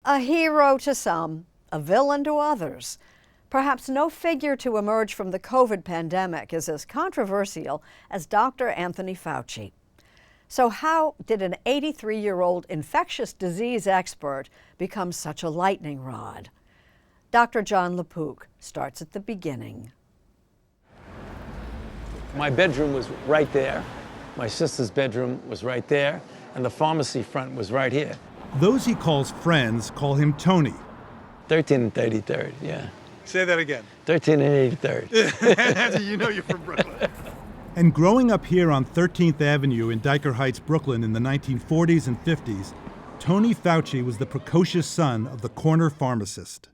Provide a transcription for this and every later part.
A hero to some, a villain to others. Perhaps no figure to emerge from the COVID pandemic is as controversial as Dr. Anthony Fauci. So how did an 83-year-old infectious disease expert become such a lightning rod? Dr. John LaPook starts at the beginning. My bedroom was right there. My sister's bedroom was right there. And the pharmacy front was right here. Those he calls friends call him Tony. 13 and 33rd, yeah. Say that again. 13 and 83rd. You know you're from Brooklyn. And growing up here on 13th Avenue in Dyker Heights, Brooklyn in the 1940s and 50s, Tony Fauci was the precocious son of the corner pharmacist.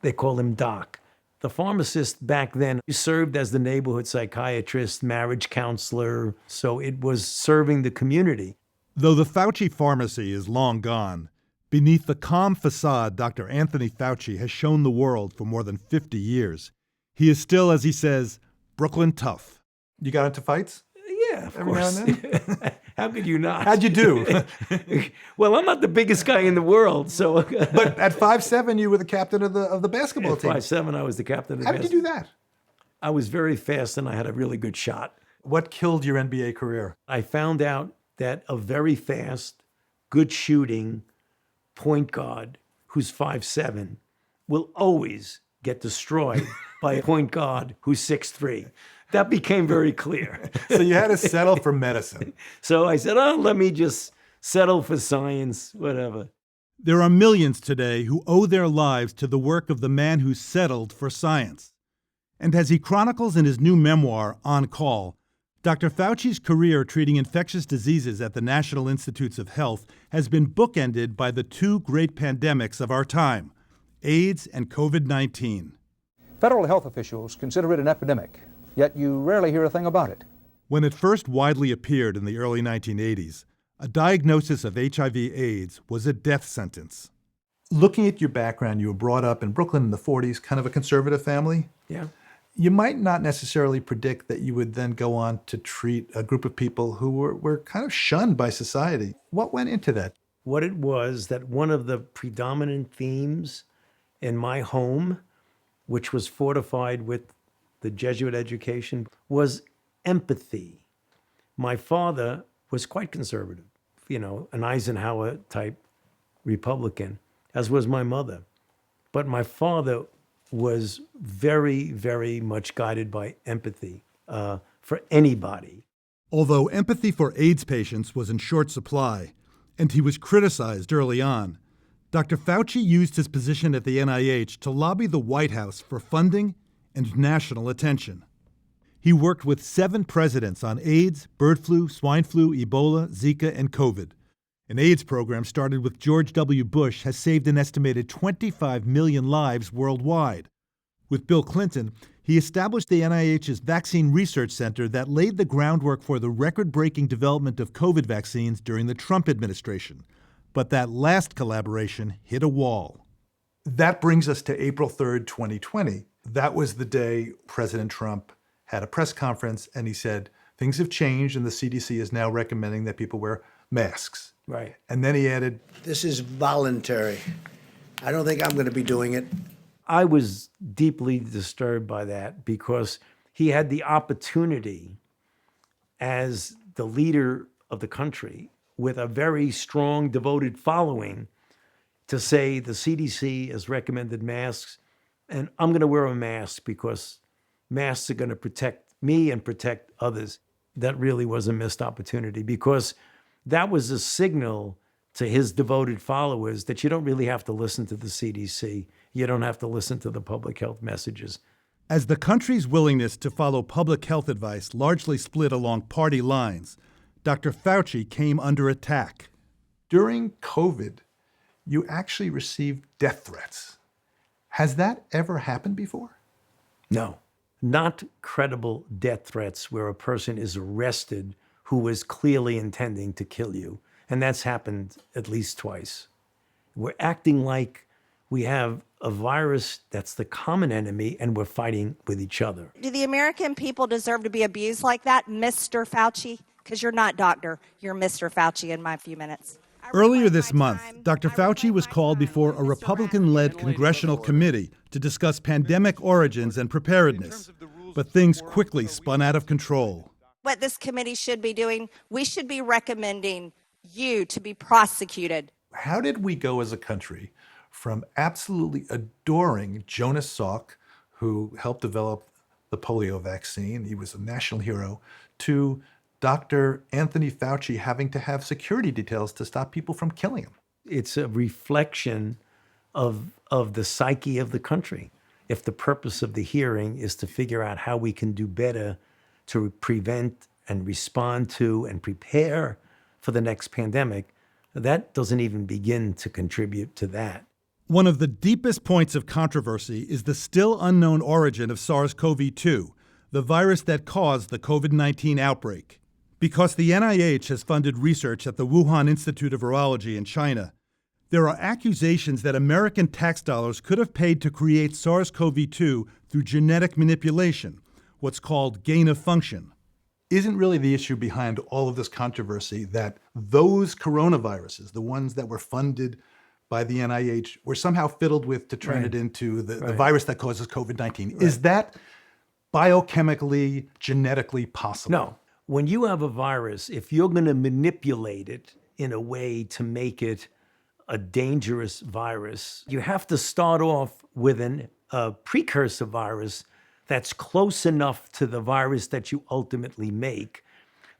They call him Doc. The pharmacist back then served as the neighborhood psychiatrist, marriage counselor, so it was serving the community. Though the Fauci pharmacy is long gone, beneath the calm facade Dr. Anthony Fauci has shown the world for more than 50 years, he is still, as he says, Brooklyn tough. You got into fights? Yeah, of Every course. now and then? How could you not? How'd you do? Well, I'm not the biggest guy in the world, so. But at 5'7", you were the captain of the basketball At team. 5'7", I was the captain of the How did you do that? I was very fast and I had a really good shot. What killed your NBA career? I found out that a very fast, good shooting point guard who's 5'7" will always get destroyed by a point guard who's 6'3". That became very clear. So you had to settle for medicine. So I said, oh, let me just settle for science, whatever. There are millions today who owe their lives to the work of the man who settled for science. And as he chronicles in his new memoir, On Call, Dr. Fauci's career treating infectious diseases at the National Institutes of Health has been bookended by the two great pandemics of our time, AIDS and COVID-19. Federal health officials consider it an epidemic, yet you rarely hear a thing about it. When it first widely appeared in the early 1980s, a diagnosis of HIV/AIDS was a death sentence. Looking at your background, you were brought up in Brooklyn in the 40s, kind of a conservative family. Yeah. You might not necessarily predict that you would then go on to treat a group of people who were kind of shunned by society. What went into that? What it was that one of the predominant themes in my home, which was fortified with the Jesuit education, was empathy. My father was quite conservative, an Eisenhower type Republican, as was my mother. But my father was very, very much guided by empathy for anybody. Although empathy for AIDS patients was in short supply, and he was criticized early on, Dr. Fauci used his position at the NIH to lobby the White House for funding and national attention. He worked with 7 presidents on AIDS, bird flu, swine flu, Ebola, Zika, and COVID. An AIDS program started with George W. Bush has saved an estimated 25 million lives worldwide. With Bill Clinton, he established the NIH's Vaccine Research Center that laid the groundwork for the record-breaking development of COVID vaccines during the Trump administration. But that last collaboration hit a wall. That brings us to April 3rd, 2020. That was the day President Trump had a press conference and he said, things have changed and the CDC is now recommending that people wear masks. Right. And then he added, this is voluntary. I don't think I'm going to be doing it. I was deeply disturbed by that because he had the opportunity as the leader of the country with a very strong, devoted following to say the CDC has recommended masks and I'm going to wear a mask because masks are going to protect me and protect others. That really was a missed opportunity because that was a signal to his devoted followers that you don't really have to listen to the CDC. You don't have to listen to the public health messages. As the country's willingness to follow public health advice largely split along party lines, Dr. Fauci came under attack. During COVID, you actually received death threats. Has that ever happened before? No, not credible death threats where a person is arrested who was clearly intending to kill you. And that's happened at least twice. We're acting like we have a virus that's the common enemy and we're fighting with each other. Do the American people deserve to be abused like that, Mr. Fauci? Because you're not doctor, you're Mr. Fauci in my few minutes. Earlier this month, Dr. Fauci was called before a Republican-led congressional committee to discuss pandemic origins and preparedness. But things quickly spun out of control. What this committee should be doing, we should be recommending you to be prosecuted. How did we go as a country from absolutely adoring Jonas Salk, who helped develop the polio vaccine, he was a national hero, to Dr. Anthony Fauci having to have security details to stop people from killing him? It's a reflection of the psyche of the country. If the purpose of the hearing is to figure out how we can do better to prevent and respond to and prepare for the next pandemic, that doesn't even begin to contribute to that. One of the deepest points of controversy is the still unknown origin of SARS-CoV-2, the virus that caused the COVID-19 outbreak. Because the NIH has funded research at the Wuhan Institute of Virology in China, there are accusations that American tax dollars could have paid to create SARS-CoV-2 through genetic manipulation, what's called gain of function. Isn't really the issue behind all of this controversy that those coronaviruses, the ones that were funded by the NIH, were somehow fiddled with to turn it into the virus that causes COVID-19? Right. Is that biochemically, genetically possible? No. When you have a virus, if you're going to manipulate it in a way to make it a dangerous virus, you have to start off with a precursor virus that's close enough to the virus that you ultimately make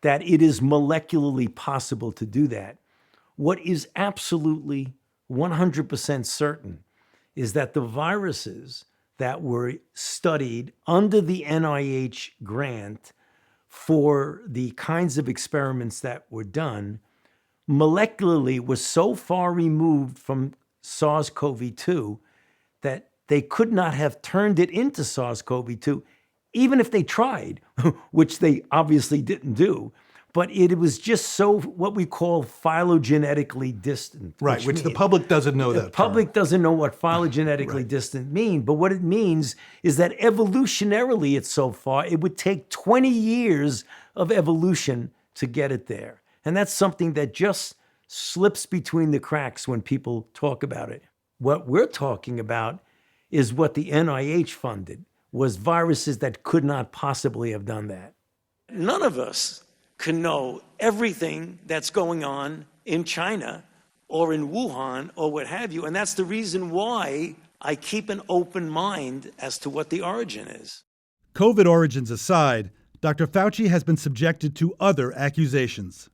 that it is molecularly possible to do that. What is absolutely 100% certain is that the viruses that were studied under the NIH grant for the kinds of experiments that were done molecularly was so far removed from SARS-CoV-2 that they could not have turned it into SARS-CoV-2, even if they tried, which they obviously didn't do. But it was just so what we call phylogenetically distant. Right, which the public doesn't know that. The public doesn't know what phylogenetically distant mean, but what it means is that evolutionarily it's so far, it would take 20 years of evolution to get it there. And that's something that just slips between the cracks when people talk about it. What we're talking about is what the NIH funded, was viruses that could not possibly have done that. None of us can know everything that's going on in China or in Wuhan or what have you. And that's the reason why I keep an open mind as to what the origin is. COVID origins aside, Dr. Fauci has been subjected to other accusations.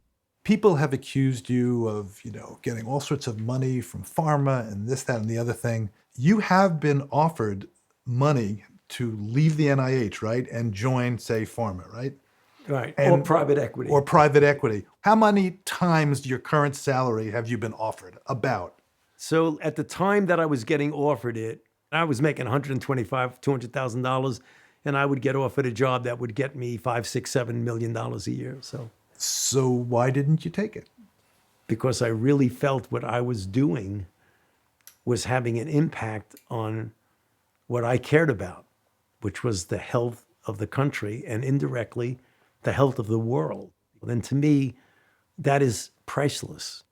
People have accused you of, getting all sorts of money from pharma and this, that, and the other thing. You have been offered money to leave the NIH, right, and join, say, pharma, right? Right, or private equity. Or private equity. How many times your current salary have you been offered? About? So at the time that I was getting offered it, I was making $125,000, $200,000, and I would get offered a job that would get me $5, $6, $7 million a year. So why didn't you take it? Because I really felt what I was doing was having an impact on what I cared about, which was the health of the country and indirectly the health of the world. And to me, that is priceless.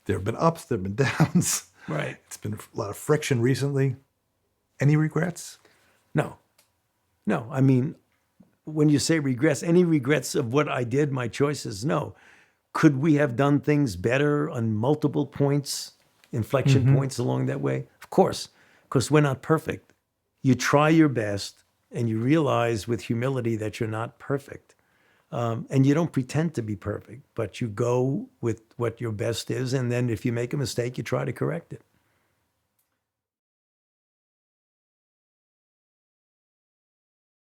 There have been ups, there have been downs. Right. It's been a lot of friction recently. Any regrets? No. I mean, when you say regrets, any regrets of what I did, my choices? No. Could we have done things better on multiple points, inflection points along that way? Of course, because we're not perfect. You try your best and you realize with humility that you're not perfect. And you don't pretend to be perfect, but you go with what your best is. And then if you make a mistake, you try to correct it.